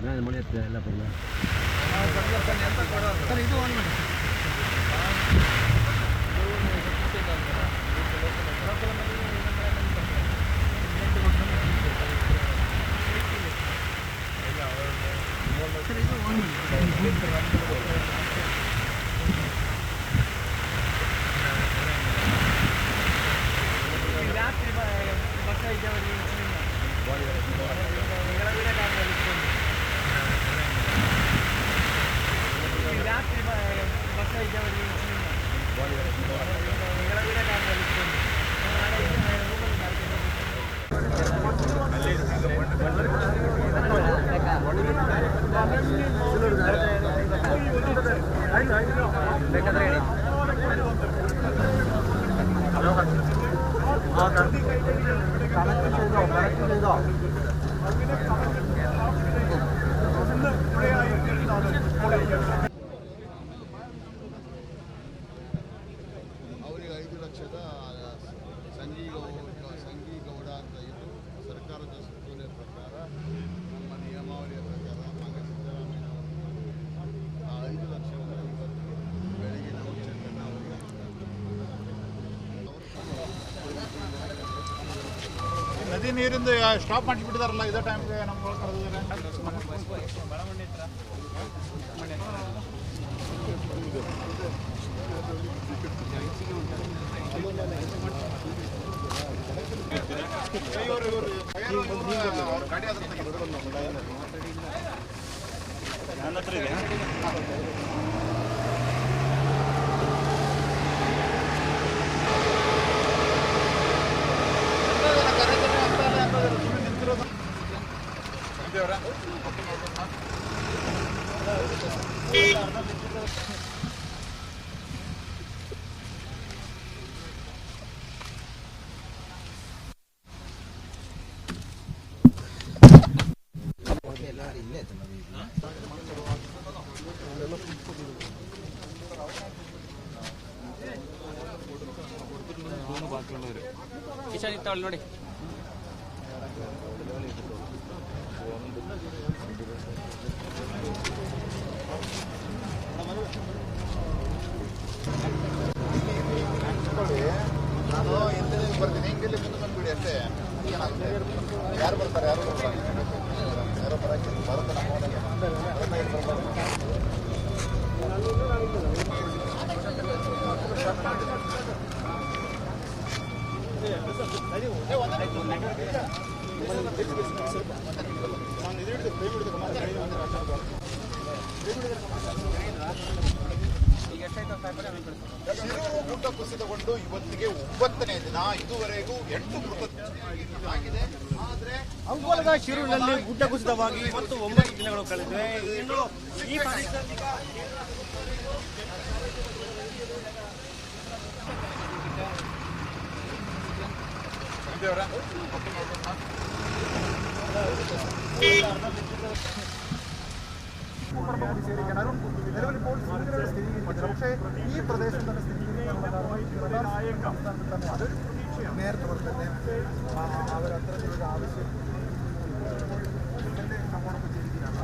ನಾನು ಮನೆ ಹತ್ರ ಎಲ್ಲ ಬರಲ್ಲ ಸರ್ ಇದು ಆನ್ ಮಾಡಿ ಅವರಿಗೆ 5 ಲಕ್ಷದ ಸಂಘೀಗೌಡ ಅಂತ ಇದ್ದು ಸರ್ಕಾರದ ಸುತ್ತೋಲೆ ಪ್ರಕಾರ ನಮ್ಮ ನಿಯಮಾವಳಿಯ ಪ್ರಕಾರ ಮಾನ್ಯ ಸಿದ್ದರಾಮಯ್ಯ ಆ 5 ಲಕ್ಷವನ್ನು ಇವತ್ತು ಬೆಳಗ್ಗೆ ನಾವು ಚೆಕ್ಕನ್ನು ಅವರಿಗೆ ನದಿ ನೀರಿಂದ ಸ್ಟಾಪ್ ಮಾಡಿಬಿಟ್ಟಿದಾರಲ್ಲ ಇದೇ ಟೈಮ್ಗೆ ನಮ್ಗೆ ಕಿಶನ್ ಇತ್ತವಳು ನೋಡಿ ನಾನು ಹಿಂದೆ ಬರ್ತೀನಿ ಹಿಂಗೆಲ್ಲಿ ಮುಂದೆ ಬಂದ್ಬಿಡಿ ಅಷ್ಟೇ ಯಾರು ಬರ್ತಾರೆ ಯಾರು ಬರೋಕ್ಕೆ ಬರುತ್ತೆ ಶಿರೂರು ಗುಡ್ಡ ಕುಸಿತಗೊಂಡು ಇವತ್ತಿಗೆ 9ನೇ ದಿನ. ಇದುವರೆಗೂ 8 ಮೃತ ಆಗಿದೆ. ಆದರೆ ಅಂಕೋಲದ ಶಿರೂರಿನಲ್ಲಿ ಗುಡ್ಡ ಕುಸಿತವಾಗಿ ಇವತ್ತು 9 ದಿನಗಳು ಕಳೆದಿವೆ. ಇನ್ನು ಈ ಸೇರಿ ಜನರು ನಿಲುವಳಿ ಪೊಲೀಸರು ಸ್ಥಿರೀಕರಿಸಿದ್ದಾರೆ. പക്ഷേ ഈ പ്രദേശം തന്നെ നേരത്തെ തന്നെ അവർ അത്തരത്തിലൊരു ആവശ്യം നമ്മോടൊപ്പം ചെയ്തിരിക്കുകയാണ്.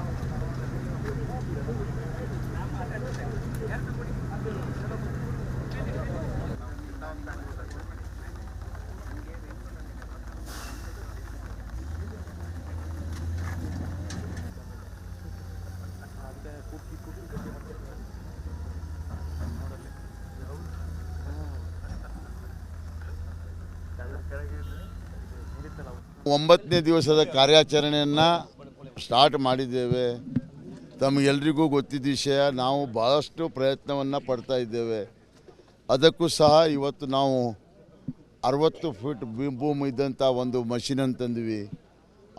ಒಂಬತ್ತನೇ ದಿವಸದ ಕಾರ್ಯಾಚರಣೆಯನ್ನು ಸ್ಟಾರ್ಟ್ ಮಾಡಿದ್ದೇವೆ. ತಮಗೆಲ್ಲರಿಗೂ ಗೊತ್ತಿದ್ದ ವಿಷಯ, ನಾವು ಭಾಳಷ್ಟು ಪ್ರಯತ್ನವನ್ನು ಪಡ್ತಾ ಇದ್ದೇವೆ. ಅದಕ್ಕೂ ಸಹ ಇವತ್ತು ನಾವು 60 ಫೀಟ್ ಭೂಮಿ ಇದ್ದಂಥ ಒಂದು ಮಷಿನನ್ನು ತಂದ್ವಿ.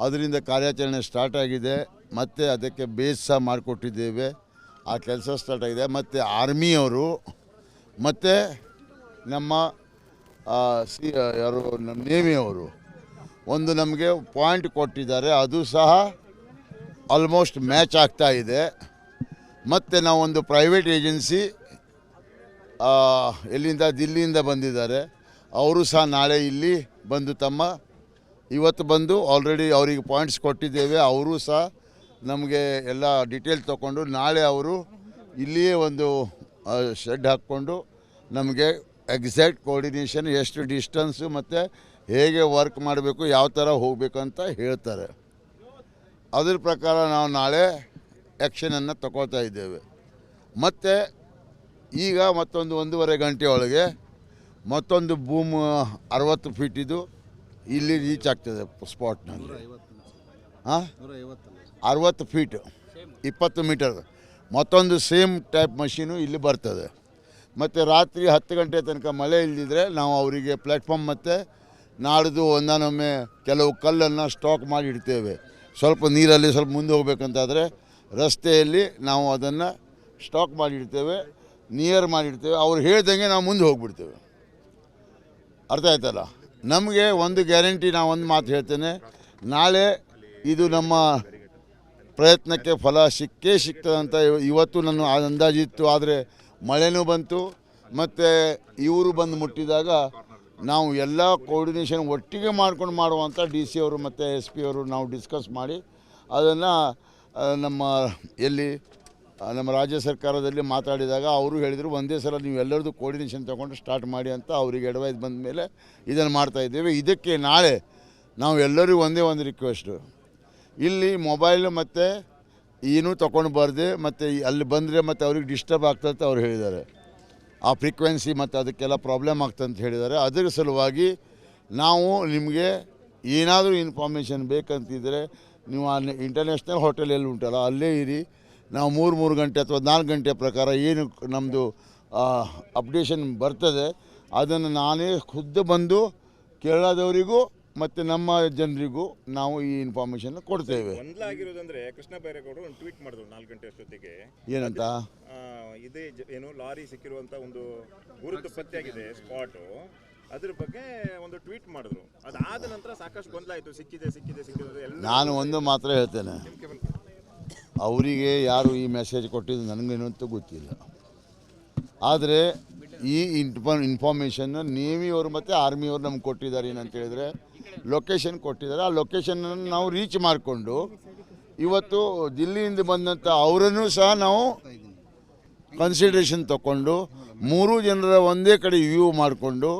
ಅದರಿಂದ ಕಾರ್ಯಾಚರಣೆ ಸ್ಟಾರ್ಟ್ ಆಗಿದೆ. ಮತ್ತು ಅದಕ್ಕೆ ಬೇಸ್ ಸಹ ಮಾಡಿಕೊಟ್ಟಿದ್ದೇವೆ. ಆ ಕೆಲಸ ಸ್ಟಾರ್ಟ್ ಆಗಿದೆ. ಮತ್ತು ಆರ್ಮಿಯವರು ಮತ್ತು ನಮ್ಮ ಯಾರು ನಮ್ಮ ನೇವಿಯವರು ಒಂದು ನಮಗೆ ಪಾಯಿಂಟ್ ಕೊಟ್ಟಿದ್ದಾರೆ. ಅದು ಸಹ ಆಲ್ಮೋಸ್ಟ್ ಮ್ಯಾಚ್ ಆಗ್ತಾ ಇದೆ. ಮತ್ತು ನಾವು ಒಂದು ಪ್ರೈವೇಟ್ ಏಜೆನ್ಸಿ ಎಲ್ಲಿಂದ ದಿಲ್ಲಿಯಿಂದ ಬಂದಿದ್ದಾರೆ. ಅವರು ಸಹ ನಾಳೆ ಇಲ್ಲಿ ಬಂದು ಇವತ್ತು ಬಂದು ಆಲ್ರೆಡಿ ಅವರಿಗೆ ಪಾಯಿಂಟ್ಸ್ ಕೊಟ್ಟಿದ್ದೇವೆ. ಅವರು ಸಹ ನಮಗೆ ಎಲ್ಲ ಡೀಟೇಲ್ ತೊಗೊಂಡು ನಾಳೆ ಅವರು ಇಲ್ಲಿಯೇ ಒಂದು ಶೆಡ್ ಹಾಕ್ಕೊಂಡು ನಮಗೆ ಎಕ್ಸಾಕ್ಟ್ ಕೋಆರ್ಡಿನೇಷನ್ ಎಷ್ಟು ಡಿಸ್ಟೆನ್ಸು ಮತ್ತು ಹೇಗೆ ವರ್ಕ್ ಮಾಡಬೇಕು, ಯಾವ ಥರ ಹೋಗಬೇಕು ಅಂತ ಹೇಳ್ತಾರೆ. ಅದ್ರ ಪ್ರಕಾರ ನಾವು ನಾಳೆ ಆ್ಯಕ್ಷನನ್ನು ತಗೊಳ್ತಾ ಇದ್ದೇವೆ. ಮತ್ತು ಈಗ ಮತ್ತೊಂದು 1.5 ಗಂಟೆ ಒಳಗೆ ಮತ್ತೊಂದು ಬೂಮ್ 60 ಫೀಟಿದು ಇಲ್ಲಿ ರೀಚ್ ಆಗ್ತದೆ ಸ್ಪಾಟ್ನಲ್ಲಿ. 60 ಫೀಟ್ 20 ಮೀಟರ್ ಮತ್ತೊಂದು ಸೇಮ್ ಟೈಪ್ ಮಷೀನು ಇಲ್ಲಿ ಬರ್ತದೆ. ಮತ್ತು ರಾತ್ರಿ 10 ಗಂಟೆ ತನಕ ಮಳೆ ಇಲ್ಲದಿದ್ದರೆ ನಾವು ಅವರಿಗೆ ಪ್ಲ್ಯಾಟ್ಫಾರ್ಮ್ ಮತ್ತು ನಾಡ್ದು ಒಂದಾನೊಮ್ಮೆ ಕೆಲವು ಕಲ್ಲನ್ನು ಸ್ಟಾಕ್ ಮಾಡಿ ಇಡ್ತೇವೆ. ಸ್ವಲ್ಪ ನೀರಲ್ಲಿ ಸ್ವಲ್ಪ ಮುಂದೆ ಹೋಗ್ಬೇಕಂತಾದರೆ ರಸ್ತೆಯಲ್ಲಿ ನಾವು ಅದನ್ನು ಸ್ಟಾಕ್ ಮಾಡಿಡ್ತೇವೆ, ನಿಯರ್ ಮಾಡಿಡ್ತೇವೆ. ಅವ್ರು ಹೇಳ್ದಂಗೆ ನಾವು ಮುಂದೆ ಹೋಗ್ಬಿಡ್ತೇವೆ. ಅರ್ಥ ಆಯ್ತಲ್ಲ? ನಮಗೆ ಒಂದು ಗ್ಯಾರಂಟಿ, ನಾನು ಒಂದು ಮಾತು ಹೇಳ್ತೇನೆ, ನಾಳೆ ಇದು ನಮ್ಮ ಪ್ರಯತ್ನಕ್ಕೆ ಫಲ ಸಿಗ್ತದೆ ಅಂತ ಇವತ್ತು ನನ್ನ ಅಂದಾಜಿತ್ತು. ಆದರೆ ಮಳೆನೂ ಬಂತು ಮತ್ತು ಇವರು ಬಂದು ಮುಟ್ಟಿದಾಗ ನಾವು ಎಲ್ಲ ಕೋಆರ್ಡಿನೇಷನ್ ಒಟ್ಟಿಗೆ ಮಾಡ್ಕೊಂಡು ಮಾಡುವಂಥ DC ಅವರು ಮತ್ತು SP ಅವರು ನಾವು ಡಿಸ್ಕಸ್ ಮಾಡಿ ಅದನ್ನು ನಮ್ಮ ರಾಜ್ಯ ಸರ್ಕಾರದಲ್ಲಿ ಮಾತಾಡಿದಾಗ ಅವರು ಹೇಳಿದರು, ಒಂದೇ ಸಲ ನೀವು ಎಲ್ಲರದ್ದು ಕೋಆರ್ಡಿನೇಷನ್ ತೊಗೊಂಡು ಸ್ಟಾರ್ಟ್ ಮಾಡಿ ಅಂತ ಅವರಿಗೆ ಅಡ್ವೈಸ್ ಬಂದ ಮೇಲೆ ಇದನ್ನು ಮಾಡ್ತಾಯಿದ್ದೇವೆ. ಇದಕ್ಕೆ ನಾಳೆ ನಾವು ಎಲ್ಲರಿಗೂ ಒಂದೇ ಒಂದು ರಿಕ್ವೆಸ್ಟು, ಇಲ್ಲಿ ಮೊಬೈಲ್ ಮತ್ತು ಏನೂ ತೊಗೊಂಡು ಬರದೆ ಮತ್ತು ಅಲ್ಲಿ ಬಂದರೆ ಮತ್ತು ಅವ್ರಿಗೆ ಡಿಸ್ಟರ್ಬ್ ಆಗ್ತದೆ ಅಂತ ಅವ್ರು ಹೇಳಿದ್ದಾರೆ. ಆ ಫ್ರೀಕ್ವೆನ್ಸಿ ಮತ್ತು ಅದಕ್ಕೆಲ್ಲ ಪ್ರಾಬ್ಲಮ್ ಆಗ್ತದೆ ಅಂತ ಹೇಳಿದ್ದಾರೆ. ಅದರ ಸಲುವಾಗಿ ನಾವು ನಿಮಗೆ ಏನಾದರೂ ಇನ್ಫಾರ್ಮೇಷನ್ ಬೇಕಂತಿದ್ದರೆ ನೀವು ಆ ಇಂಟರ್ನ್ಯಾಷನಲ್ ಹೋಟೆಲ್ ಎಲ್ಲಿ ಉಂಟಲ್ಲ ಅಲ್ಲೇ ಇರಿ. ನಾವು 3 ಗಂಟೆ ಅಥವಾ 4 ಗಂಟೆ ಪ್ರಕಾರ ಏನು ನಮ್ಮದು ಅಪ್ಡೇಷನ್ ಬರ್ತದೆ ಅದನ್ನು ನಾನೇ ಖುದ್ದು ಬಂದು ಕೇರಳದವರಿಗೂ ಮತ್ತು ನಮ್ಮ ಜನರಿಗೂ ನಾವು ಈ ಇನ್ಫಾರ್ಮೇಷನ್ ಕೊಡ್ತೇವೆ. ಒಂದಾಗಿರೋದಂದ್ರೆ ಕೃಷ್ಣ ಬೈರೇಗೌಡರು ಒಂದು ಟ್ವೀಟ್ ಮಾಡಿದ್ರು 4 ಗಂಟೆ ಅಷ್ಟೊತ್ತಿಗೆ. ಏನಂತ? ಇದೇ ಏನು ಲಾರಿ ಸಿಕ್ಕಿರುವಂಥ ಒಂದು ಗುರುತು ಪತ್ತೆಯಾಗಿದೆ ಸ್ಪಾಟು, ಅದ್ರ ಬಗ್ಗೆ ಒಂದು ಟ್ವೀಟ್ ಮಾಡಿದ್ರು. ಅದಾದ ನಂತರ ಸಾಕಷ್ಟು ಗೊಂದಲ ಆಯಿತು, ಸಿಕ್ಕಿದೆ ನಾನು ಒಂದು ಮಾತ್ರ ಹೇಳ್ತೇನೆ, ಅವರಿಗೆ ಯಾರು ಈ ಮೆಸೇಜ್ ಕೊಟ್ಟಿದ್ದು ನನಗೇನಂತೂ ಗೊತ್ತಿಲ್ಲ. ಆದರೆ ಈ ಇನ್ಫಾರ್ಮೇಷನ್ನು ನೇವಿಯವರು ಮತ್ತು ಆರ್ಮಿಯವರು ನಮ್ಗೆ ಕೊಟ್ಟಿದ್ದಾರೆ. ಏನಂತ ಹೇಳಿದರೆ ಲೊಕೇಶನ್ ಕೊಟ್ಟಿದ್ದಾರೆ. ಆ ಲೊಕೇಶನನ್ನು ನಾವು ರೀಚ್ ಮಾಡಿಕೊಂಡು ಇವತ್ತು ದಿಲ್ಲಿಯಿಂದ ಬಂದಂಥ ಅವರನ್ನು ಸಹ ನಾವು ಕನ್ಸಿಡ್ರೇಷನ್ ತಗೊಂಡು 3 ಜನರ ಒಂದೇ ಕಡೆ ವ್ಯೂ ಮಾಡಿಕೊಂಡು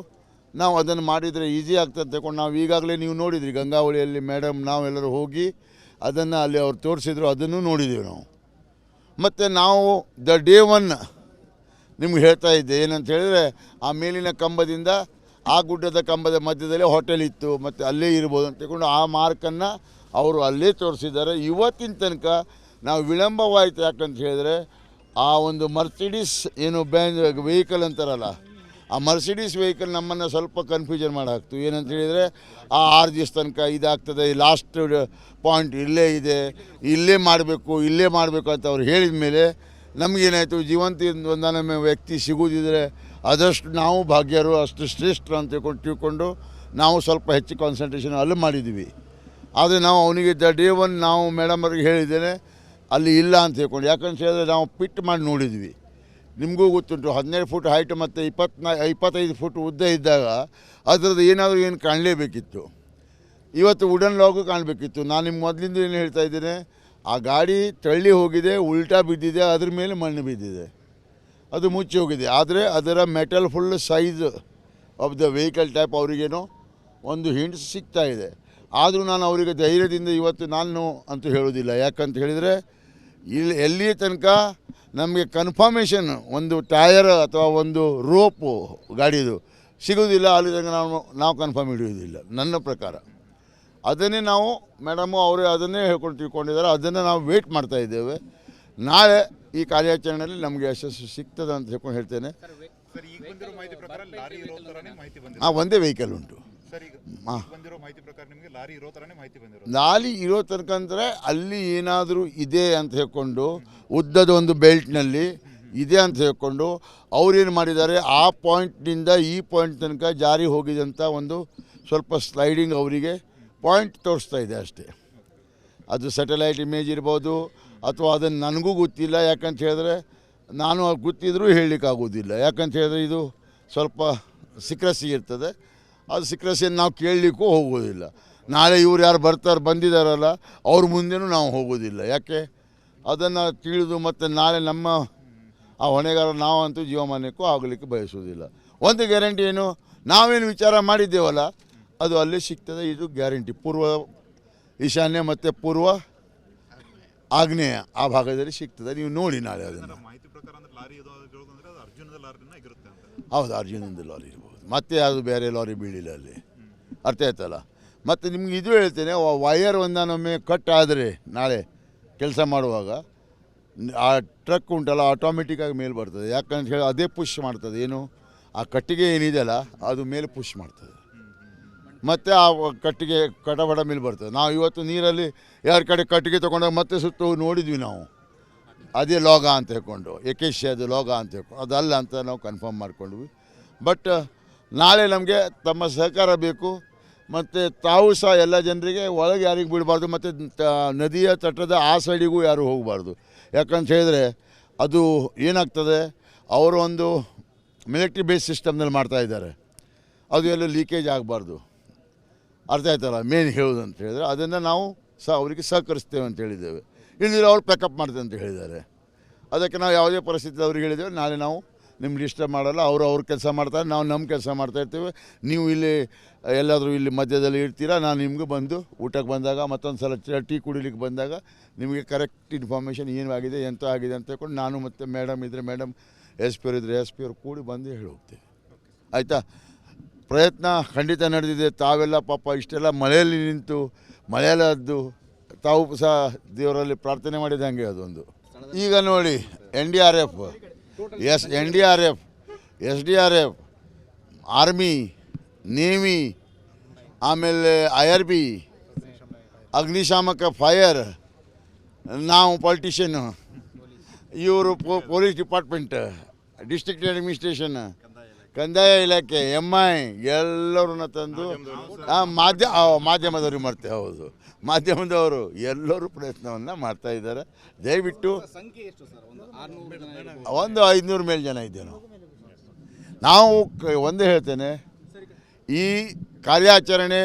ನಾವು ಅದನ್ನು ಮಾಡಿದರೆ ಈಸಿ ಆಗ್ತದೆ ತಗೊಂಡು ನಾವು ಈಗಾಗಲೇ ನೀವು ನೋಡಿದ್ರಿ ಗಂಗಾವಳಿಯಲ್ಲಿ ಮೇಡಮ್ ನಾವೆಲ್ಲರೂ ಹೋಗಿ ಅದನ್ನು ಅಲ್ಲಿ ಅವ್ರು ತೋರಿಸಿದ್ರು, ಅದನ್ನು ನೋಡಿದ್ದೀವಿ ನಾವು. ಮತ್ತು ನಾವು ಡೇ 1 ನಿಮ್ಗೆ ಹೇಳ್ತಾ ಇದ್ದೆ ಏನಂತ ಹೇಳಿದರೆ ಆ ಮೇಲಿನ ಕಂಬದಿಂದ ಆ ಗುಡ್ಡದ ಕಂಬದ ಮಧ್ಯದಲ್ಲಿ ಹೋಟೆಲ್ ಇತ್ತು ಮತ್ತು ಅಲ್ಲೇ ಇರ್ಬೋದು ಅಂತ ತಿಳ್ಕೊಂಡು ಆ ಮಾರ್ಕನ್ನು ಅವರು ಅಲ್ಲೇ ತೋರಿಸಿದ್ದಾರೆ. ಇವತ್ತಿನ ತನಕ ನಾವು ವಿಳಂಬವಾಯಿತು ಯಾಕಂತ ಹೇಳಿದರೆ ಆ ಒಂದು ಮರ್ಸಿಡೀಸ್ ಏನು ವೆಹಿಕಲ್ ಅಂತಾರಲ್ಲ, ಆ ಮರ್ಸಿಡೀಸ್ ವೆಹಿಕಲ್ ನಮ್ಮನ್ನು ಸ್ವಲ್ಪ ಕನ್ಫ್ಯೂಷನ್ ಮಾಡಿ ಹಾಕ್ತು. ಏನಂತ ಹೇಳಿದರೆ ಆ 6 ದಿವಸ ತನಕ ಇದಾಗ್ತದೆ, ಲಾಸ್ಟ್ ಪಾಯಿಂಟ್ ಇಲ್ಲೇ ಇದೆ, ಇಲ್ಲೇ ಮಾಡಬೇಕು ಅಂತ ಅವ್ರು ಹೇಳಿದ ಮೇಲೆ ನಮಗೇನಾಯಿತು, ಜೀವಂತ ಒಂದಾನೊಮ್ಮೆ ವ್ಯಕ್ತಿ ಸಿಗುವುದಿದ್ರೆ ಅದಷ್ಟು ನಾವು ಭಾಗ್ಯರು, ಅಷ್ಟು ಶ್ರೇಷ್ಠರು ಅಂತ ತಿಳ್ಕೊಂಡು ನಾವು ಸ್ವಲ್ಪ ಹೆಚ್ಚು ಕಾನ್ಸಂಟ್ರೇಷನ್ ಅಲ್ಲಿ ಮಾಡಿದ್ವಿ. ಆದರೆ ನಾವು ಅವನಿಗೆ ಡೇ 1 ನಾವು ಮೇಡಮ್ ಅವ್ರಿಗೆ ಹೇಳಿದ್ದೇನೆ ಅಲ್ಲಿ ಇಲ್ಲ ಅಂತ ಹೇಳ್ಕೊಂಡು. ಯಾಕಂತ ಹೇಳಿದ್ರೆ ನಾವು ಪಿಟ್ ಮಾಡಿ ನೋಡಿದ್ವಿ, ನಿಮಗೂ ಗೊತ್ತುಂಟು 12 ಫುಟ್ ಹೈಟ್ ಮತ್ತು 25 ಫುಟ್ ಉದ್ದ ಇದ್ದಾಗ ಅದರದ್ದು ಏನಾದರೂ ಏನು ಕಾಣಲೇಬೇಕಿತ್ತು. ಇವತ್ತು ವುಡನ್ ಲಾಗು ಕಾಣಬೇಕಿತ್ತು. ನಾನು ನಿಮ್ಗೆ ಮೊದಲಿಂದ ಏನು ಹೇಳ್ತಾ ಇದ್ದೇನೆ, ಆ ಗಾಡಿ ತಳ್ಳಿ ಹೋಗಿದೆ, ಉಲ್ಟಾ ಬಿದ್ದಿದೆ, ಅದ್ರ ಮೇಲೆ ಮಣ್ಣು ಬಿದ್ದಿದೆ, ಅದು ಮುಚ್ಚಿ ಹೋಗಿದೆ. ಆದರೆ ಅದರ metal full size of the vehicle type ಅವರಿಗೇನೋ ಒಂದು ಹಿಂಟ್ಸ್ ಸಿಗ್ತಾ ಇದೆ. ಆದರೂ ನಾನು ಅವರಿಗೆ ಧೈರ್ಯದಿಂದ ಇವತ್ತು ನಾನು ಅಂತೂ ಹೇಳೋದಿಲ್ಲ. ಯಾಕಂತ ಹೇಳಿದರೆ ಎಲ್ಲಿಯ ತನಕ ನಮಗೆ ಕನ್ಫರ್ಮೇಷನ್ ಒಂದು ಟಯರ್ ಅಥವಾ ಒಂದು ರೋಪು ಗಾಡಿದು ಸಿಗೋದಿಲ್ಲ ಅಲ್ಲಿ ತನಕ ನಾವು ಕನ್ಫರ್ಮ್ ಹಿಡಿಯೋದಿಲ್ಲ ನನ್ನ ಪ್ರಕಾರ. ಅದನ್ನೇ ನಾವು ಮೇಡಮು ಅವರು ಅದನ್ನೇ ತಿಳ್ಕೊಂಡಿದ್ದಾರೆ, ಅದನ್ನು ನಾವು ವೇಟ್ ಮಾಡ್ತಾ ಇದ್ದೇವೆ. ನಾಳೆ ಈ ಕಾರ್ಯಾಚರಣೆಯಲ್ಲಿ ನಮಗೆ ಯಶಸ್ಸು ಸಿಗ್ತದೆ ಅಂತ ಹೇಳ್ಕೊಂಡು ಹೇಳ್ತೇನೆ. ಒಂದೇ ವೆಹಿಕಲ್ ಉಂಟು. ಲಾರಿ ಇರೋ ತನಕ ಅಂದರೆ ಅಲ್ಲಿ ಏನಾದರೂ ಇದೆ ಅಂತ ಹೇಳ್ಕೊಂಡು ಉದ್ದದ ಒಂದು ಬೆಲ್ಟ್ನಲ್ಲಿ ಇದೆ ಅಂತ ಹೇಳ್ಕೊಂಡು ಅವ್ರೇನು ಮಾಡಿದ್ದಾರೆ, ಆ ಪಾಯಿಂಟ್ನಿಂದ ಈ ಪಾಯಿಂಟ್ ತನಕ ಜಾರಿ ಹೋಗಿದಂಥ ಒಂದು ಸ್ವಲ್ಪ ಸ್ಲೈಡಿಂಗ್ ಅವರಿಗೆ ಪಾಯಿಂಟ್ ತೋರಿಸ್ತಾ ಇದೆ ಅಷ್ಟೇ. ಅದು ಸ್ಯಾಟಲೈಟ್ ಇಮೇಜ್ ಇರ್ಬೋದು ಅಥವಾ ಅದನ್ನು ನನಗೂ ಗೊತ್ತಿಲ್ಲ. ಯಾಕಂತ ಹೇಳಿದ್ರೆ ನಾನು ಗೊತ್ತಿದ್ರೂ ಹೇಳಲಿಕ್ಕಾಗೋದಿಲ್ಲ. ಯಾಕಂತ ಹೇಳಿದ್ರೆ ಇದು ಸ್ವಲ್ಪ ಸೀಕ್ರೆಸಿ ಇರ್ತದೆ. ಅದು ಸೀಕ್ರೆಸಿಯನ್ನು ನಾವು ಕೇಳಲಿಕ್ಕೂ ಹೋಗೋದಿಲ್ಲ. ನಾಳೆ ಇವ್ರು ಯಾರು ಬಂದಿದ್ದಾರಲ್ಲ ಅವ್ರ ಮುಂದೆನೂ ನಾವು ಹೋಗೋದಿಲ್ಲ. ಯಾಕೆ ಅದನ್ನು ತಿಳಿದು ಮತ್ತು ನಾಳೆ ನಮ್ಮ ಆ ಹೊಣೆಗಾರ ನಾವಂತೂ ಜೀವಮಾನ್ಯಕ್ಕೂ ಆಗಲಿಕ್ಕೆ ಬಯಸೋದಿಲ್ಲ. ಒಂದು ಗ್ಯಾರಂಟಿ ಏನು, ನಾವೇನು ವಿಚಾರ ಮಾಡಿದ್ದೇವಲ್ಲ ಅದು ಅಲ್ಲೇ ಸಿಗ್ತದೆ. ಇದು ಗ್ಯಾರಂಟಿ. ಪೂರ್ವ ಈಶಾನ್ಯ ಮತ್ತು ಪೂರ್ವ ಆಗ್ನೇಯ ಆ ಭಾಗದಲ್ಲಿ ಸಿಗ್ತದೆ. ನೀವು ನೋಡಿ ನಾಳೆ ಅದನ್ನು. ಮಾಹಿತಿ ಪ್ರಕಾರ ಅಂದ್ರೆ ಲಾರಿ ಇದು ಅಂದ್ರೆ ಅದು ಅರ್ಜುನದ ಲಾರಿನ ಆಗಿರುತ್ತೆ ಅಂತ. ಹೌದು, ಅರ್ಜುನಂದು ಲಾರಿ ಇರ್ಬೋದು. ಮತ್ತೆ ಅದು ಬೇರೆ ಲಾರಿ ಬೀಳಿಲ್ಲ ಅಲ್ಲಿ. ಅರ್ಥ ಆಯ್ತಲ್ಲ. ಮತ್ತು ನಿಮ್ಗೆ ಇದು ಹೇಳ್ತೇನೆ, ವಯರ್ ಒಂದೊಮ್ಮೆ ಕಟ್ ಆದರೆ ನಾಳೆ ಕೆಲಸ ಮಾಡುವಾಗ ಆ ಟ್ರಕ್ ಉಂಟಲ್ಲ ಆಟೋಮೆಟಿಕ್ಕಾಗಿ ಮೇಲೆ ಬರ್ತದೆ. ಯಾಕಂತ ಹೇಳಿ ಅದೇ ಪುಷ್ ಮಾಡ್ತದೆ. ಏನು ಆ ಕಟ್ಟಿಗೆ ಏನಿದೆಯಲ್ಲ ಅದು ಮೇಲೆ ಪುಷ್ ಮಾಡ್ತದೆ. ಮತ್ತು ಆ ಕಟ್ಟಿಗೆ ಕಟಬಡ ಮೇಲೆ ಬರ್ತದೆ. ನಾವು ಇವತ್ತು ನೀರಲ್ಲಿ 2 ಕಡೆ ಕಟ್ಟಿಗೆ ತೊಗೊಂಡಾಗ ಮತ್ತೆ ಸುತ್ತ ನೋಡಿದ್ವಿ ನಾವು. ಅದೇ ಲೋಗ ಅಂತ ಹೇಳ್ಕೊಂಡು ಏಕೇಶಿಯಾದ ಲೋಗ ಅಂತ ಹೇಳ್ಕೊಂಡು ಅದಲ್ಲ ಅಂತ ನಾವು ಕನ್ಫರ್ಮ್ ಮಾಡ್ಕೊಂಡ್ವಿ. ಬಟ್ ನಾಳೆ ನಮಗೆ ತಮ್ಮ ಸಹಕಾರ ಬೇಕು. ಮತ್ತು ತಾವು ಸಹ ಎಲ್ಲ ಜನರಿಗೆ ಒಳಗೆ ಯಾರಿಗೆ ಬಿಡಬಾರ್ದು. ಮತ್ತು ನದಿಯ ತಟದ ಆ ಸೈಡಿಗೂ ಯಾರು ಹೋಗಬಾರ್ದು. ಯಾಕಂತ ಹೇಳಿದ್ರೆ ಅದು ಏನಾಗ್ತದೆ, ಅವರು ಒಂದು ಮಿಲಿಟ್ರಿ ಬೇಸ್ ಸಿಸ್ಟಮ್ನಲ್ಲಿ ಮಾಡ್ತಾಯಿದ್ದಾರೆ. ಅದು ಎಲ್ಲೂ ಲೀಕೇಜ್ ಆಗಬಾರ್ದು. ಅರ್ಥ ಆಯ್ತಲ್ಲ ಮೇನ್ ಹೇಳೋದಂತ ಹೇಳಿದರೆ. ಅದನ್ನು ನಾವು ಸಹ ಅವರಿಗೆ ಸಹಕರಿಸ್ತೇವೆ ಅಂತ ಹೇಳಿದ್ದೇವೆ. ಇಲ್ಲಿದ್ರೆ ಅವ್ರು ಪ್ಯಾಕಪ್ ಮಾಡ್ತೇವೆ ಅಂತ ಹೇಳಿದ್ದಾರೆ. ಅದಕ್ಕೆ ನಾವು ಯಾವುದೇ ಪರಿಸ್ಥಿತಿ ಅವ್ರಿಗೆ ಹೇಳಿದ್ದೇವೆ, ನಾಳೆ ನಾವು ನಿಮ್ಗೆ ಡಿಸ್ಟರ್ಬ್ ಮಾಡಲ್ಲ. ಅವ್ರ ಕೆಲಸ ಮಾಡ್ತಾರೆ, ನಾವು ನಮ್ಮ ಕೆಲಸ ಮಾಡ್ತಾಯಿರ್ತೇವೆ. ನೀವು ಇಲ್ಲಿ ಎಲ್ಲಾದರೂ ಇಲ್ಲಿ ಮಧ್ಯದಲ್ಲಿ ಇರ್ತೀರಾ, ನಾನು ನಿಮಗೂ ಬಂದು ಊಟಕ್ಕೆ ಬಂದಾಗ ಮತ್ತೊಂದು ಸಲ ಟೀ ಕುಡಿಲಿಕ್ಕೆ ಬಂದಾಗ ನಿಮಗೆ ಕರೆಕ್ಟ್ ಇನ್ಫಾರ್ಮೇಷನ್ ಏನು ಆಗಿದೆ ಎಂತ ಆಗಿದೆ ಅಂತ ಹೇಳ್ಕೊಂಡು ನಾನು ಮತ್ತು ಮೇಡಮ್ ಇದ್ದರೆ ಮೇಡಮ್, ಎಸ್ ಪಿ ಅವ್ರು ಇದ್ದರೆ ಎಸ್ ಪಿ ಅವ್ರು ಕೂಡಿ ಬಂದು ಹೇಳಿ ಹೋಗ್ತೇವೆ. ಆಯಿತಾ. ಪ್ರಯತ್ನ ಖಂಡಿತ ನಡೆದಿದೆ. ತಾವೆಲ್ಲ ಪಾಪ ಇಷ್ಟೆಲ್ಲ ಮಳೆಯಲ್ಲಿ ನಿಂತು ಮಳೆಯಲ್ಲದ್ದು ತಾವು ಸಹ ದೇವರಲ್ಲಿ ಪ್ರಾರ್ಥನೆ ಮಾಡಿದಂಗೆ ಅದೊಂದು. ಈಗ ನೋಡಿ NDRF, NDRF, SDRF, army, navy, ಆಮೇಲೆ IRB, ಅಗ್ನಿಶಾಮಕ, ಫೈರ್, ನಾವು ಪೊಲಿಟಿಷಿಯನು, ಇವರು ಪೊಲೀಸ್ ಡಿಪಾರ್ಟ್ಮೆಂಟ್, ಡಿಸ್ಟ್ರಿಕ್ಟ್ ಅಡ್ಮಿನಿಸ್ಟ್ರೇಷನ್, ಕಂದಾಯ ಇಲಾಖೆ, MI ಎಲ್ಲರನ್ನ ತಂದು ಮಾಧ್ಯಮದವ್ರಿಗೆ ಮಾಡ್ತೇವೆ. ಹೌದು, ಮಾಧ್ಯಮದವರು ಎಲ್ಲರೂ ಪ್ರಯತ್ನವನ್ನು ಮಾಡ್ತಾಯಿದ್ದಾರೆ. ದಯವಿಟ್ಟು ಒಂದು 500 ಮೇಲೆ ಜನ ಇದ್ದೇವೆ ನಾವು. ಒಂದೇ ಹೇಳ್ತೇನೆ, ಈ ಕಾರ್ಯಾಚರಣೆ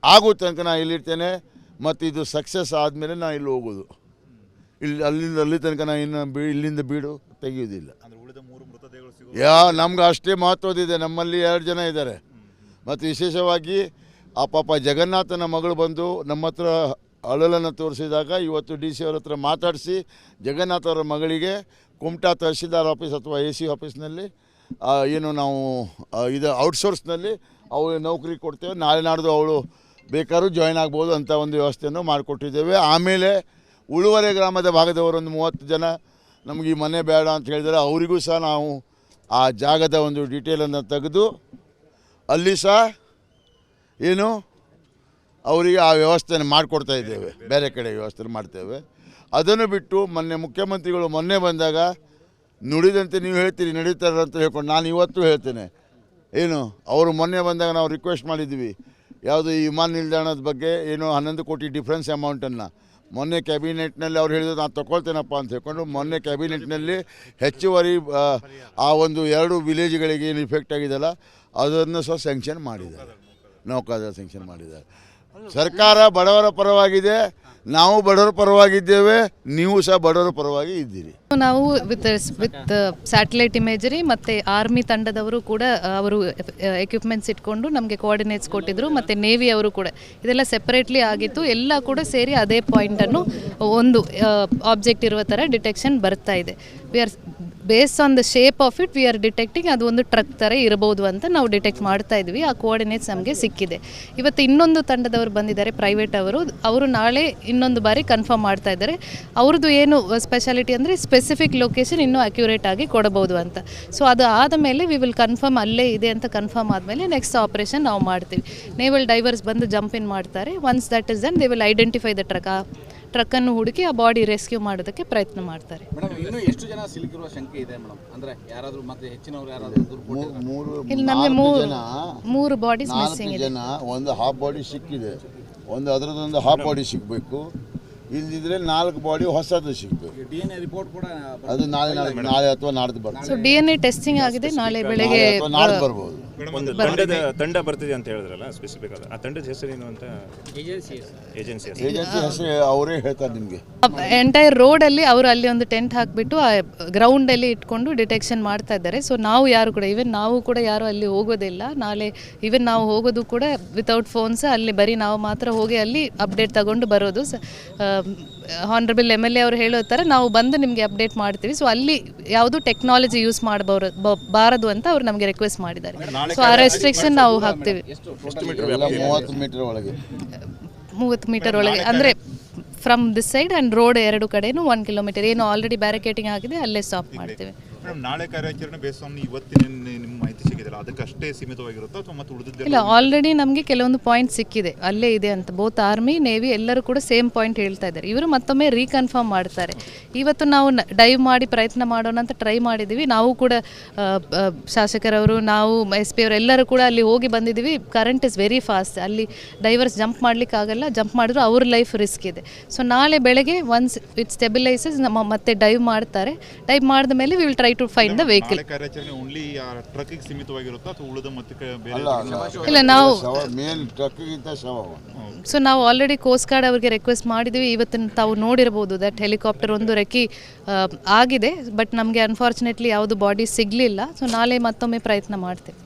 ಆಗೋ ತನಕ ನಾನು ಇಲ್ಲಿರ್ತೇನೆ. ಮತ್ತು ಇದು ಸಕ್ಸಸ್ ಆದಮೇಲೆ ನಾನು ಇಲ್ಲಿ ಹೋಗೋದು. ಅಲ್ಲಿ ತನಕ ನಾನು ಇಲ್ಲಿಂದ ಬೀಡು ತೆಗೆಯೋದಿಲ್ಲ. ನಮ್ಗೆ ಅಷ್ಟೇ ಮಹತ್ವದಿದೆ. ನಮ್ಮಲ್ಲಿ 2 ಜನ ಇದ್ದಾರೆ. ಮತ್ತು ವಿಶೇಷವಾಗಿ ಆ ಪಾಪ ಜಗನ್ನಾಥನ ಮಗಳು ಬಂದು ನಮ್ಮ ಹತ್ರ ಅಳಲನ್ನು ತೋರಿಸಿದಾಗ ಇವತ್ತು DC ಅವ್ರ ಹತ್ರ ಮಾತಾಡಿಸಿ ಜಗನ್ನಾಥ ಅವರ ಮಗಳಿಗೆ ಕುಮಟಾ ತಹಸೀಲ್ದಾರ್ ಆಫೀಸ್ ಅಥವಾ AC ಆಫೀಸ್ನಲ್ಲಿ ಏನು ನಾವು ಇದು ಔಟ್ಸೋರ್ಸ್ನಲ್ಲಿ ಅವಳು ನೌಕರಿ ಕೊಡ್ತೇವೆ. ನಾಳೆ ನಾಡ್ದು ಅವಳು ಬೇಕಾದ್ರೂ ಜಾಯ್ನ್ ಆಗ್ಬೋದು ಅಂತ ಒಂದು ವ್ಯವಸ್ಥೆಯನ್ನು ಮಾಡಿಕೊಟ್ಟಿದ್ದೇವೆ. ಆಮೇಲೆ ಉಳುವರೆ ಗ್ರಾಮದ ಭಾಗದವರು ಒಂದು 30 ಜನ ನಮಗೆ ಈ ಮನೆ ಬೇಡ ಅಂತ ಹೇಳಿದರೆ ಅವರಿಗೂ ಸಹ ನಾವು ಆ ಜಾಗದ ಒಂದು ಡೀಟೇಲನ್ನು ತೆಗೆದು ಅಲ್ಲಿ ಸಹ ಏನು ಅವರಿಗೆ ಆ ವ್ಯವಸ್ಥೆಯನ್ನು ಮಾಡಿಕೊಡ್ತಾ ಇದ್ದೇವೆ. ಬೇರೆ ಕಡೆ ವ್ಯವಸ್ಥೆ ಮಾಡ್ತೇವೆ. ಅದನ್ನು ಬಿಟ್ಟು ಮೊನ್ನೆ ಮುಖ್ಯಮಂತ್ರಿಗಳು ಮೊನ್ನೆ ಬಂದಾಗ ನುಡಿದಂತೆ ನೀವು ಹೇಳ್ತೀರಿ ನಡೀತಾರೆ ಅಂತ ಹೇಳ್ಕೊಂಡು ನಾನು ಇವತ್ತು ಹೇಳ್ತೇನೆ. ಏನು ಅವರು ಮೊನ್ನೆ ಬಂದಾಗ ನಾವು ರಿಕ್ವೆಸ್ಟ್ ಮಾಡಿದ್ವಿ, ಯಾವುದು ಈ ವಿಮಾನ ನಿಲ್ದಾಣದ ಬಗ್ಗೆ ಏನು 11 ಕೋಟಿ ಡಿಫ್ರೆನ್ಸ್ ಅಮೌಂಟನ್ನು ಮೊನ್ನೆ ಕ್ಯಾಬಿನೆಟ್ನಲ್ಲಿ ಅವ್ರು ಹೇಳಿದ್ರು ನಾನು ತೊಗೊಳ್ತೇನಪ್ಪ ಅಂತ ಹೇಳ್ಕೊಂಡು ಮೊನ್ನೆ ಕ್ಯಾಬಿನೆಟ್ನಲ್ಲಿ ಹೆಚ್ಚುವರಿ ಆ ಒಂದು 2 ವಿಲೇಜ್ಗಳಿಗೆ ಏನು ಇಫೆಕ್ಟ್ ಆಗಿದೆಯಲ್ಲ ಅದನ್ನು ಸಹ ಸ್ಯಾಂಕ್ಷನ್ ಮಾಡಿದ್ದಾರೆ. ನೌಕಾದಳ ಸ್ಯಾಂಕ್ಷನ್ ಮಾಡಿದ್ದಾರೆ. ಸರ್ಕಾರ ಬಡವರ ಪರವಾಗಿದೆ, ನಾವು ಬಡವರ ಪರವಾಗಿದ್ದೇವೆ, ನೀವು ಸಹ ಬಡವರ ಪರವಾಗಿ ಇದ್ದೀರಿ. ನಾವು ವಿತ್ ಸ್ಯಾಟಲೈಟ್ ಇಮೇಜರಿ ಮತ್ತು ಆರ್ಮಿ ತಂಡದವರು ಕೂಡ ಅವರು ಎಕ್ವಿಪ್ಮೆಂಟ್ಸ್ ಇಟ್ಕೊಂಡು ನಮಗೆ ಕೋಆರ್ಡಿನೇಟ್ಸ್ ಕೊಟ್ಟಿದ್ದರು. ಮತ್ತು ನೇವಿ ಅವರು ಕೂಡ ಇದೆಲ್ಲ ಸೆಪರೇಟ್ಲಿ ಆಗಿತ್ತು. ಎಲ್ಲ ಕೂಡ ಸೇರಿ ಅದೇ ಪಾಯಿಂಟನ್ನು ಒಂದು ಆಬ್ಜೆಕ್ಟ್ ಇರುವ ಥರ ಡಿಟೆಕ್ಷನ್ ಬರ್ತಾ ಇದೆ. We are base on the shape of it we are detecting ಅದು ಒಂದು ಟ್ರಕ್ ಥರ ಇರ್ಬೋದು ಅಂತ ನಾವು ಡಿಟೆಕ್ಟ್ ಮಾಡ್ತಾ ಇದ್ವಿ. ಆ ಕೋಆರ್ಡಿನೇಟ್ಸ್ ನಮಗೆ ಸಿಕ್ಕಿದೆ. ಇವತ್ತು ಇನ್ನೊಂದು ತಂಡದವರು ಬಂದಿದ್ದಾರೆ, ಪ್ರೈವೇಟ್ ಅವರು ನಾಳೆ ಇನ್ನೊಂದು ಬಾರಿ ಕನ್ಫರ್ಮ್ ಮಾಡ್ತಾ ಇದ್ದಾರೆ. ಅವ್ರದ್ದು ಏನು ಸ್ಪೆಷಾಲಿಟಿ ಅಂದರೆ ಸ್ಪೆಸಿಫಿಕ್ ಲೊಕೇಶನ್ ಇನ್ನೂ ಅಕ್ಯುರೇಟ್ ಆಗಿ ಕೊಡಬಹುದು ಅಂತ. ಸೊ ಅದು ಆದ ಮೇಲೆ ವಿ ವಿಲ್ ಕನ್ಫರ್ಮ್ ಅಲ್ಲೇ ಇದೆ ಅಂತ ಕನ್ಫರ್ಮ್ ಆದಮೇಲೆ ನೆಕ್ಸ್ಟ್ ಆಪರೇಷನ್ ನಾವು ಮಾಡ್ತೀವಿ. ನೇವಲ್ ಡೈವರ್ಸ್ ಬಂದು ಜಂಪ್ ಇನ್ ಮಾಡ್ತಾರೆ. Once that is then they will identify the ಟ್ರಕ್ಕನ್ನು ಹುಡುಕಿ ಆ ಬಾಡಿ ರೆಸ್ಕ್ಯೂ ಮಾಡೋದಕ್ಕೆ ಪ್ರಯತ್ನ ಮಾಡ್ತಾರೆ. ಮೇಡಮ್ ಇನ್ನೂ ಎಷ್ಟು ಜನ ಸಿಲುಕಿರುವ ಶಂಕೆ ಇದೆ ಮೇಡಮ್? ಅಂದರೆ ಯಾರಾದರೂ ಮತ್ತೆ ಹೆಚ್ಚಿನವರು ಯಾರಾದರೂ ಇಲ್ಲಿ ನಮಗೆ 3 ಬಾಡೀಸ್ ಮಿಸ್ಸಿಂಗ್ ಇದೆ. ಒಂದು ಹಾಫ್ ಬಾಡಿ ಸಿಕ್ಕಿದೆ, ಒಂದು ಅದರದೊಂದು ಹಾಫ್ ಬಾಡಿ ಸಿಗಬೇಕು. ಇಲ್ಲದಿದ್ರೆ 4 ಬಾಡಿ ಹೊಸದು ಸಿಗಬೇಕು. DNA ರಿಪೋರ್ಟ್ ಕೂಡ ಅದು ನಾಳೆ ಅಥವಾ ನಾಡ್ದು ಬರ್ತದೆ. ಸೊ DNA ಟೆಸ್ಟಿಂಗ್ ಆಗಿದೆ, ನಾಳೆ ಬೆಳಗ್ಗೆ ನಾಡ್ದು ಬರ್ಬೋದು. ಒಂದು ತಂಡ ಬರ್ತಿದೆ ಅಂತ ಹೇಳಿದ್ರಲ್ಲ, ಸ್ಪೆಸಿಫಿಕ್ ಆದ ಆ ತಂಡದ ಹೆಸರೇನು ಅಂತ? ಏಜೆನ್ಸಿ ಹೆಸರು ಅವರೇ ಹೇಳ್ತಾರೆ ನಿಮಗೆ. ಎಂಟೈರ್ ರೋಡಲ್ಲಿ ಅವರು ಅಲ್ಲಿ ಒಂದು ಟೆಂಟ್ ಹಾಕಿಬಿಟ್ಟು ಆ ಗ್ರೌಂಡಲ್ಲಿ ಇಟ್ಕೊಂಡು ಡಿಟೆಕ್ಷನ್ ಮಾಡ್ತಾ ಇದ್ದಾರೆ. ಸೊ ನಾವು ಯಾರು ಕೂಡ ನಾವು ಕೂಡ ಯಾರು ಅಲ್ಲಿ ಹೋಗೋದಿಲ್ಲ. ನಾಳೆ ನಾವು ಹೋಗೋದು ಕೂಡ ವಿತೌಟ್ ಫೋನ್ಸ್, ಅಲ್ಲಿ ಬರೀ ನಾವು ಮಾತ್ರ ಹೋಗಿ ಅಲ್ಲಿ ಅಪ್ಡೇಟ್ ತಗೊಂಡು ಬರೋದು. ಹಾನರಬಲ್ MLA ಅವರು ಹೇಳೋ ಥರ ನಾವು ಬಂದು ನಿಮಗೆ ಅಪ್ಡೇಟ್ ಮಾಡ್ತೀವಿ. ಸೊ ಅಲ್ಲಿ ಯಾವುದು ಟೆಕ್ನಾಲಜಿ ಯೂಸ್ ಮಾಡಬಾರದು ಅಂತ ಅವ್ರು ನಮಗೆ ರಿಕ್ವೆಸ್ಟ್ ಮಾಡಿದ್ದಾರೆ. ಸೊ ಆ ರೆಸ್ಟ್ರಿಕ್ಷನ್ ನಾವು ಹಾಕ್ತೀವಿ. 30 ಮೀಟರ್ ಒಳಗೆ 30 ಮೀಟರ್ ಒಳಗೆ ಅಂದರೆ from this side and road 2 ಕಡೆನೂ 1 ಕಿಲೋಮೀಟರ್ ಏನು ಆಲ್ರೆಡಿ ಬ್ಯಾರಿಕೇಟಿಂಗ್ ಆಗಿದೆ ಅಲ್ಲೇ ಸ್ಟಾಪ್ ಮಾಡ್ತೀವಿ. ಮೇಡಮ್, ನಾಳೆ ಕಾರ್ಯಾಚರಣೆ ಬೇಸ್ ಆನ್ ಇವತ್ತಿನ ನಿಮ್ಮ ಮಾಹಿತಿ ಸಿಕ್ಕಿದೆಯಲ್ಲ, ಅದಕ್ಕೆ ಅಷ್ಟೇ ಸೀಮಿತವಾಗಿರುತ್ತಾ ಅಥವಾ ಮತ್ತೆ ಉಳಿದಿದ್ದ? ಇಲ್ಲ, ಆಲ್ರೆಡಿ ನಮಗೆ ಕೆಲವೊಂದು ಪಾಯಿಂಟ್ ಸಿಕ್ಕಿದೆ, ಅಲ್ಲೇ ಇದೆ ಅಂತ. ಬೋತ್ ಆರ್ಮಿ ನೇವಿ ಎಲ್ಲರೂ ಕೂಡ ಸೇಮ್ ಪಾಯಿಂಟ್ ಹೇಳ್ತಾ ಇದ್ದಾರೆ. ಇವರು ಮತ್ತೊಮ್ಮೆ ರೀಕನ್ಫರ್ಮ್ ಮಾಡ್ತಾರೆ. ಇವತ್ತು ನಾವು ಡೈವ್ ಮಾಡಿ ಪ್ರಯತ್ನ ಮಾಡೋಣ ಅಂತ ಟ್ರೈ ಮಾಡಿದ್ದೀವಿ. ನಾವು ಕೂಡ ಶಾಸಕರವರು, ನಾವು SP ಅವರು ಎಲ್ಲರೂ ಕೂಡ ಅಲ್ಲಿ ಹೋಗಿ ಬಂದಿದ್ದೀವಿ. ಕರೆಂಟ್ ಇಸ್ ವೆರಿ ಫಾಸ್ಟ್, ಅಲ್ಲಿ ಡೈವರ್ಸ್ ಜಂಪ್ ಮಾಡ್ಲಿಕ್ಕೆ ಆಗಲ್ಲ. ಜಂಪ್ ಮಾಡಿದ್ರು ಅವ್ರ ಲೈಫ್ ರಿಸ್ಕ್ ಇದೆ. ಸೊ ನಾಳೆ ಬೆಳಗ್ಗೆ ಒನ್ಸ್ ಇಟ್ ಸ್ಟೆಬಿಲೈಸಸ್ ಮತ್ತೆ ಡೈವ್ ಮಾಡ್ತಾರೆ. ಡೈವ್ ಮಾಡಿದ ಮೇಲೆ we will try to find the vehicle. ಕಾರ್ಯಾಚರಣೆ ಓನ್ಲಿ ಟ್ರಕ್ಕಿಗೆ ಸೀಮಿತವಾಗಿರುತ್ತಾ ಅಥವಾ ಉಳಿದ ಮತ್ತೆ ಬೇರೆ? ಇಲ್ಲ, ನಾವು ಮೇನ್ ಟ್ರಕ್ಗಿಂತ ಶವ. ಸೊ ನಾವು ಆಲ್ರೆಡಿ ಕೋಸ್ಟ್ ಗಾರ್ಡ್ ಅವರಿಗೆ ರಿಕ್ವೆಸ್ಟ್ ಮಾಡಿದ್ದೀವಿ. ಇವತ್ತಿನ ತಾವು ನೋಡಿರ್ಬೋದು ದಟ್ ಹೆಲಿಕಾಪ್ಟರ್ ಒಂದು ರೆಕ್ಕಿ ಆಗಿದೆ, ಬಟ್ ನಮಗೆ ಅನ್ಫಾರ್ಚುನೇಟ್ಲಿ ಯಾವುದು ಬಾಡಿ ಸಿಗಲಿಲ್ಲ. ಸೊ ನಾಳೆ ಮತ್ತೊಮ್ಮೆ ಪ್ರಯತ್ನ ಮಾಡ್ತೇವೆ.